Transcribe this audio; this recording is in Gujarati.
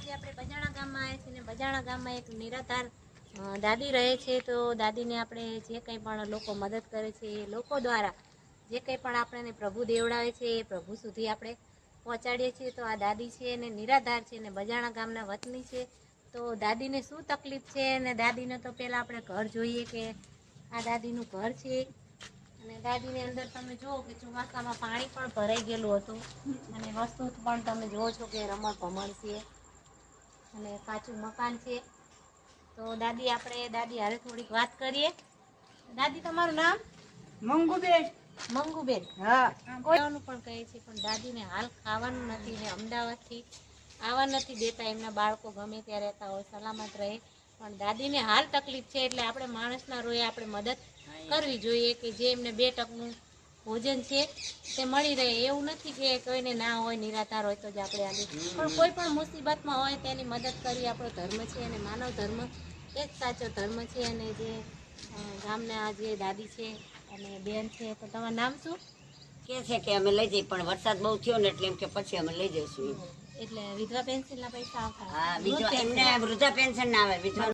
આજે આપણે બજાણા ગામમાં આવ્યા છીએ ને બજાણા ગામમાં એક નિરાધાર દાદી રહે છે. તો દાદીને આપણે જે કંઈ પણ લોકો મદદ કરે છે એ લોકો દ્વારા જે કંઈ પણ આપણને પ્રભુ દેવડાવે છે એ પ્રભુ સુધી આપણે પહોંચાડીએ છીએ. તો આ દાદી છે ને નિરાધાર છે ને બજાણા ગામના વતની છે. તો દાદીને શું તકલીફ છે અને દાદીને તો પહેલાં આપણે ઘર જોઈએ કે આ દાદીનું ઘર છે. અને દાદીની અંદર તમે જુઓ કે ચોમાસામાં પાણી પણ ભરાઈ ગયેલું હતું અને વસ્તુ પણ તમે જુઓ છો કે રમણ ભમણ છે અને કાચું મકાન છે. તો દાદી આપણે દાદી હારે થોડીક વાત કરીએ. દાદી તમારું નામ? મંગુબેન. મંગુબેન. હા. કોઈનું પણ કહે છે પણ દાદીને હાલ ખાવાનું નથી ને અમદાવાદથી આવવા નથી દેતા. એમના બાળકો ગમે ત્યાં રહેતા હોય સલામત રહે પણ દાદીને હાલ તકલીફ છે એટલે આપણે માણસના રોએ આપણે મદદ કરવી જોઈએ કે જે એમને 2 ટકનું ભોજન છે તે મળી રહે. એવું નથી કે કોઈને ના હોય નિરાધાર હોય તો જ આપણે આવી પણ કોઈ પણ મુસીબતમાં હોય તેની મદદ કરવી આપણો ધર્મ છે અને માનવ ધર્મ એ જ સાચો ધર્મ છે. અને જે ગામના જે દાદી છે અને બેન છે. તો તમારું નામ શું? કે છે કે અમે લઈ જઈએ પણ વરસાદ બહુ થયો ને એટલે એમ કે પછી અમે લઈ જઈશું. એટલે વિધવા પેન્શનના પૈસા આવતા હા, એમને વૃદ્ધા પેન્શન ના આવે, વિધવા